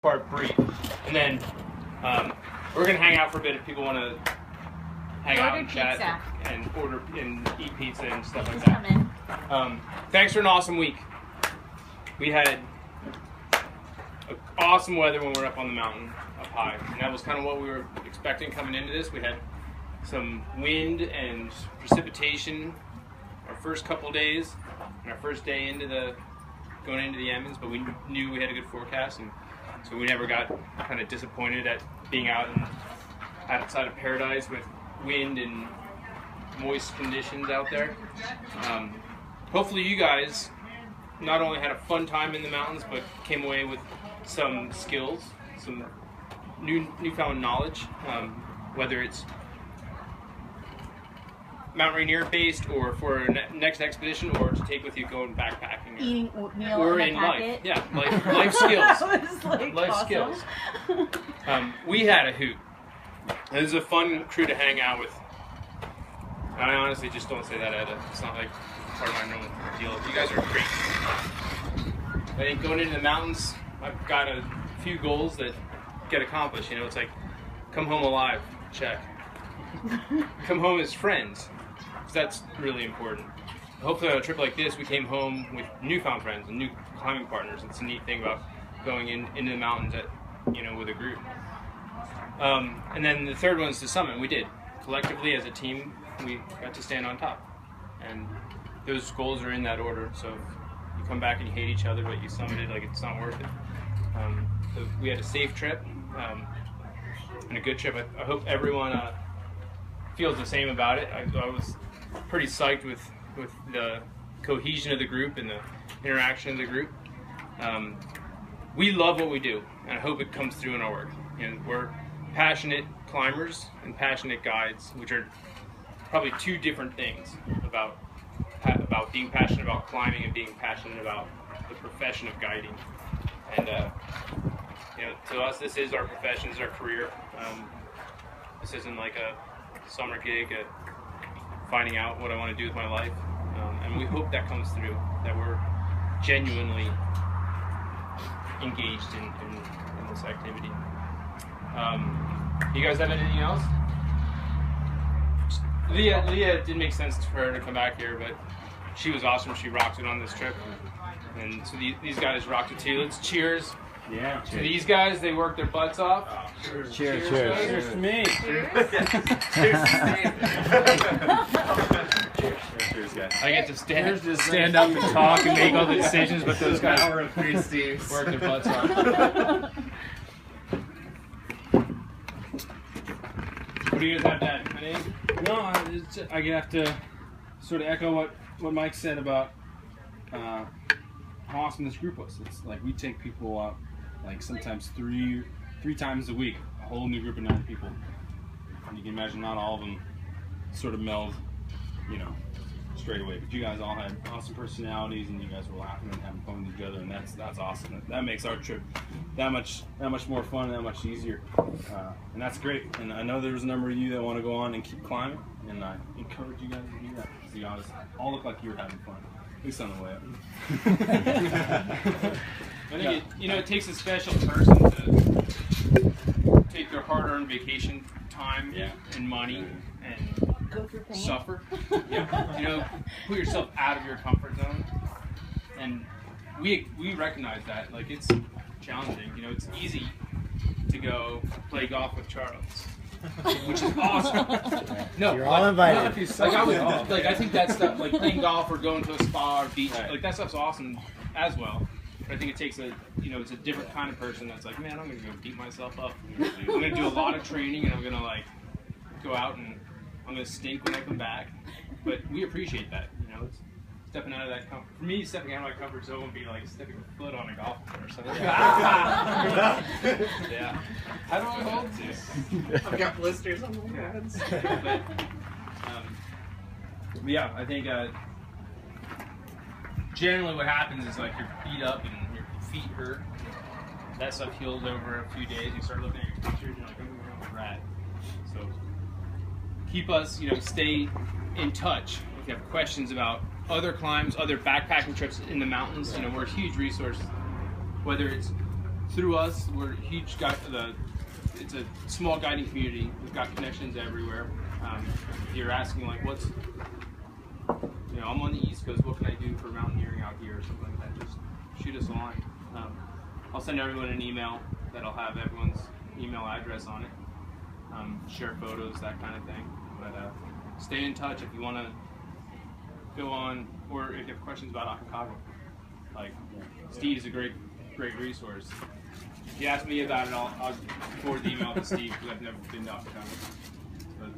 part brief, and then we're gonna hang out for a bit if people want to hang out and chat and order and eat pizza and stuff like that. Thanks for an awesome week. We had awesome weather when we were up on the mountain up high, and that was kind of what we were expecting coming into this. We had some wind and precipitation our first couple days and our first day going into the Emmons, but we knew we had a good forecast, and so we never got kind of disappointed at being outside of paradise with wind and moist conditions out there. Hopefully you guys not only had a fun time in the mountains, but came away with some skills, some newfound knowledge, whether it's Mount Rainier based or for a next expedition, or to take with you going backpacking, eating oatmeal or in in a life. packet. Yeah, life skills. That was like Life awesome. skills. We had a hoot. It was a fun crew to hang out with. I honestly just don't say that it's not like part of my normal deal. You guys are great. I think going into the mountains, I've got a few goals that get accomplished. You know, it's like come home alive, check. Come home as friends, because that's really important. Hopefully on a trip like this, we came home with newfound friends and new climbing partners. It's a neat thing about going into the mountains with a group. And then the third one is the summit. We did. Collectively as a team, we got to stand on top. And those goals are in that order. So if you come back and you hate each other, but you summited, like it's not worth it. So we had a safe trip and a good trip. I hope everyone feels the same about it. I was pretty psyched with the cohesion of the group and the interaction of the group. We love what we do, and I hope it comes through in our work. We're passionate climbers and passionate guides, which are probably two different things about being passionate about climbing and being passionate about the profession of guiding. And to us, this is our profession, this is our career. This isn't like a summer gig, finding out what I want to do with my life. And we hope that comes through, that we're genuinely engaged in this activity. You guys have anything else? Leah, it didn't make sense for her to come back here, but she was awesome. She rocked it on this trip. And so these guys rocked it too. Let's cheers. Yeah. To these guys, they worked their butts off. Cheers. Cheers. Cheers to me. Cheers. Cheers, guys. I get to stand up and talk and make all the decisions, but those guys worked their butts off. What do you guys have, Dad? Anything? No, I have to sort of echo what Mike said about how awesome this group was. It's like we take people out like sometimes three times a week, a whole new group of 9 people. And you can imagine not all of them sort of meld, straight away. But you guys all had awesome personalities, and you guys were laughing and having fun with each other, and that's awesome. That makes our trip that much more fun, that much easier, and that's great. And I know there's a number of you that want to go on and keep climbing, and I encourage you guys to do that. Because you guys all look like you were having fun, at least on the way up. I think it takes a special person to take their hard-earned vacation time and money and Go through pain. suffer. Put yourself out of your comfort zone. And we recognize that. Like, it's challenging. It's easy to go play golf with Charles, which is awesome. No, You're all invited. I think that stuff, like playing golf or going to a spa or beach, like that stuff's awesome as well. But I think it takes it's a different kind of person that's like, man, I'm gonna go beat myself up. I'm gonna do a lot of training, and I'm gonna go out and I'm gonna stink when I come back. But we appreciate that. It's stepping out of that comfort. For me, stepping out of my comfort zone would be like stepping a foot on a golf course. Yeah. How do I hold this? I've got blisters on my hands. But yeah, I think generally what happens is like you're beat up and your feet hurt. That stuff heals over a few days. You start looking at your pictures and you're like, I'm a rat. So keep us, stay in touch. If you have questions about other climbs, other backpacking trips in the mountains, we're a huge resource. Whether it's through us, we're a huge it's a small guiding community. We've got connections everywhere. If you're asking like, what's, you know, I'm on the East Coast, what can I do for mountaineering out here or something like that, just shoot us a line. I'll send everyone an email that'll have everyone's email address on it. Share photos, that kind of thing. But stay in touch if you want to go on, or if you have questions about Aconcagua. Like, Steve is a great resource. If you ask me about it, I'll forward the email to Steve because I've never been to Aconcagua. But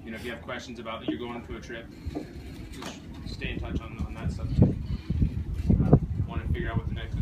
you know, if you have questions about you're going to a trip, just stay in touch on that stuff too. Want to figure out what the next